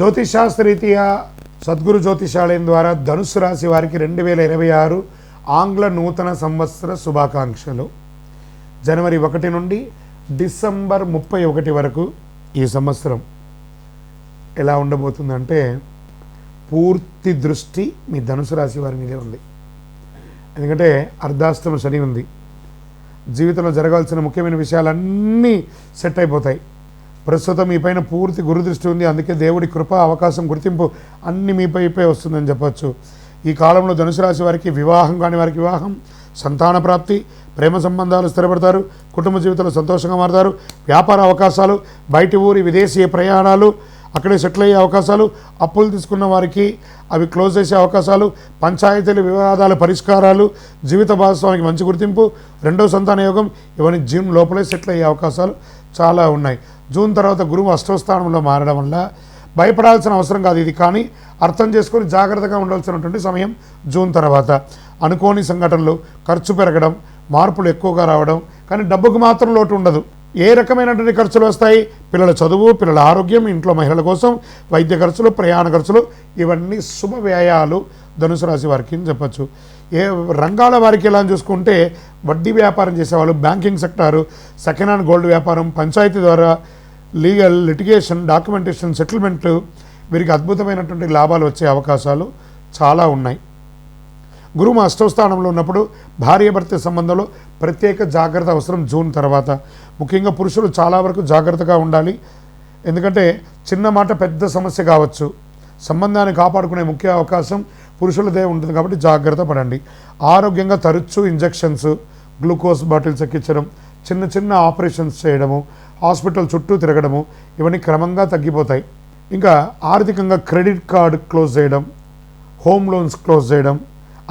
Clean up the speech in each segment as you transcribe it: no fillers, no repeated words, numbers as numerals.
జ్యోతిషాస్త్రరీత్యా సద్గురు జ్యోతిషాలయం ద్వారా ధనుసు రాశి వారికి 2026 ఆంగ్ల నూతన సంవత్సర శుభాకాంక్షలు. జనవరి 1 నుండి డిసెంబర్ 31 వరకు ఈ సంవత్సరం ఎలా ఉండబోతుందంటే పూర్తి దృష్టి మీ ధనుసు రాశి వారి మీదే ఉంది. ఎందుకంటే అర్ధాష్టమ శని ఉంది. జీవితంలో జరగాల్సిన ముఖ్యమైన విషయాలన్నీ సెట్ అయిపోతాయి. ప్రస్తుతం మీ పైన పూర్తి గురుదృష్టి ఉంది. అందుకే దేవుడి కృప, అవకాశం, గుర్తింపు అన్ని మీపై వస్తుందని చెప్పచ్చు. ఈ కాలంలో ధనుసు రాశి వారికి వివాహం కాని వారికి వివాహం, సంతాన ప్రాప్తి, ప్రేమ సంబంధాలు స్థిరపడతారు, కుటుంబ జీవితంలో సంతోషంగా మారతారు, వ్యాపార అవకాశాలు, బయటి ఊరి విదేశీ ప్రయాణాలు, అక్కడే సెటిల్ అయ్యే అవకాశాలు, అప్పులు తీసుకున్న వారికి అవి క్లోజ్ చేసే అవకాశాలు, పంచాయతీల వివాదాల పరిష్కారాలు, జీవిత భాగస్వామికి మంచి గుర్తింపు, రెండో సంతాన యోగం, ఇవన్నీ జూన్ లోపలే సెటిల్ అయ్యే అవకాశాలు చాలా ఉన్నాయి. జూన్ తర్వాత గురువు అష్టమ స్థానంలో మారడం వల్ల భయపడాల్సిన అవసరం కాదు ఇది, కానీ అర్థం చేసుకొని జాగ్రత్తగా ఉండాల్సినటువంటి సమయం జూన్ తర్వాత. అనుకోని సంఘటనలు, ఖర్చు పెరగడం, మార్పులు ఎక్కువగా రావడం, కానీ డబ్బుకు మాత్రం లోటు ఉండదు. ఏ రకమైనటువంటి ఖర్చులు వస్తాయి? పిల్లల చదువు, పిల్లల ఆరోగ్యం, ఇంట్లో మహిళల కోసం వైద్య ఖర్చులు, ప్రయాణ ఖర్చులు, ఇవన్నీ శుభ వ్యయాలు ధనుసు రాశి వారికి అని చెప్పచ్చు. ఏ రంగాల వారికి ఎలా చూసుకుంటే వడ్డీ వ్యాపారం చేసేవాళ్ళు, banking sector, second hand gold వ్యాపారం, పంచాయతీ ద్వారా లీగల్, లిటిగేషన్, డాక్యుమెంటేషన్, సెటిల్మెంట్లు, వీరికి అద్భుతమైనటువంటి లాభాలు వచ్చే అవకాశాలు చాలా ఉన్నాయి. గురువు అష్టమ స్థానంలో ఉన్నప్పుడు భార్యాభర్త సంబంధంలో ప్రత్యేక జాగ్రత్త అవసరం జూన్ తర్వాత. ముఖ్యంగా పురుషులు చాలా వరకు జాగ్రత్తగా ఉండాలి. ఎందుకంటే చిన్న మాట పెద్ద సమస్య కావచ్చు. సంబంధాన్ని కాపాడుకునే ముఖ్య అవకాశం పురుషులదే ఉంటుంది కాబట్టి జాగ్రత్త పడండి. ఆరోగ్యంగా తరచూ ఇంజెక్షన్స్, గ్లూకోజ్ బాటిల్స్ ఎక్కించడం, చిన్న చిన్న ఆపరేషన్స్ చేయడము, హాస్పిటల్ చుట్టూ తిరగడము, ఇవన్నీ క్రమంగా తగ్గిపోతాయి. ఇంకా ఆర్థికంగా క్రెడిట్ కార్డు క్లోజ్ చేయడం, హోమ్ లోన్స్ క్లోజ్ చేయడం,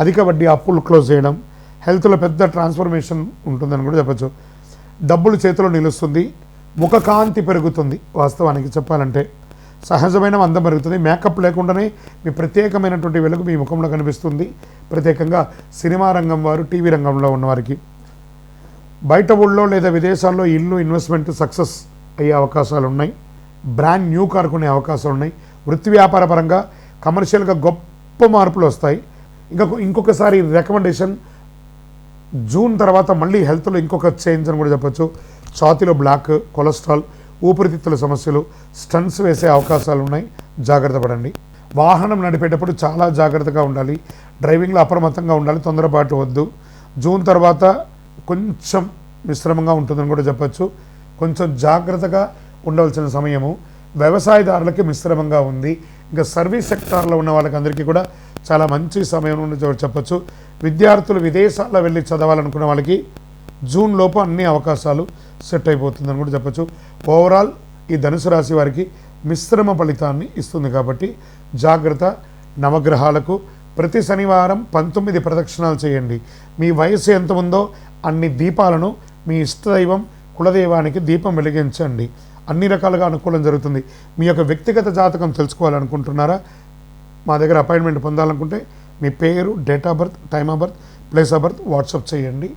అధిక వడ్డీ అప్పులు క్లోజ్ చేయడం, హెల్త్లో పెద్ద ట్రాన్స్ఫర్మేషన్ ఉంటుందని కూడా చెప్పచ్చు. డబ్బులు చేతిలో నిలుస్తుంది, ముఖకాంతి పెరుగుతుంది. వాస్తవానికి చెప్పాలంటే సహజమైన అందం పెరుగుతుంది. మేకప్ లేకుండానే మీ ప్రత్యేకమైనటువంటి వెలుగు మీ ముఖంలో కనిపిస్తుంది. ప్రత్యేకంగా సినిమా రంగం వారు, టీవీ రంగంలో ఉన్నవారికి బయట ఊళ్ళో లేదా విదేశాల్లో ఇల్లు ఇన్వెస్ట్మెంట్ సక్సెస్ అయ్యే అవకాశాలు ఉన్నాయి. బ్రాండ్ న్యూ కార్ కొనే అవకాశాలు ఉన్నాయి. వృత్తి వ్యాపార పరంగా కమర్షియల్గా గొప్ప మార్పులు వస్తాయి. ఇంకొకసారి రికమెండేషన్ జూన్ తర్వాత మళ్ళీ హెల్త్లో ఇంకొక చేంజ్ అని కూడా చెప్పచ్చు. ఛాతీలో బ్లాక్, కొలెస్ట్రాల్, ఊపిరితిత్తుల సమస్యలు, స్టంట్స్ వేసే అవకాశాలు ఉన్నాయి. జాగ్రత్త పడండి. వాహనం నడిపేటప్పుడు చాలా జాగ్రత్తగా ఉండాలి. డ్రైవింగ్లో అప్రమత్తంగా ఉండాలి, తొందరపాటు వద్దు. జూన్ తర్వాత కొంచెం మిశ్రమంగా ఉంటుందని కూడా చెప్పచ్చు. కొంచెం జాగ్రత్తగా ఉండవలసిన సమయము. వ్యవసాయదారులకి మిశ్రమంగా ఉంది. ఇంకా సర్వీస్ సెక్టార్లో ఉన్న వాళ్ళకి అందరికీ కూడా చాలా మంచి సమయం నుండి చెప్పచ్చు. విద్యార్థులు విదేశాల్లో వెళ్ళి చదవాలనుకున్న వాళ్ళకి జూన్ లోపు అన్ని అవకాశాలు సెట్ అయిపోతుందని కూడా చెప్పచ్చు. ఓవరాల్ ఈ ధనుసు రాశి వారికి మిశ్రమ ఫలితాన్ని ఇస్తుంది కాబట్టి జాగ్రత్త. నవగ్రహాలకు ప్రతి శనివారం 19 ప్రదక్షిణాలు చేయండి. మీ వయసు ఎంత ఉందో అన్ని దీపాలను మీ ఇష్టదైవం, కులదైవానికి దీపం వెలిగించండి. అన్ని రకాలుగా అనుకూలం జరుగుతుంది. మీ యొక్క వ్యక్తిగత జాతకం తెలుసుకోవాలనుకుంటున్నారా? మా దగ్గర అపాయింట్మెంట్ పొందాలనుకుంటే మీ పేరు, date of birth, time of birth, place of birth WhatsApp చేయండి.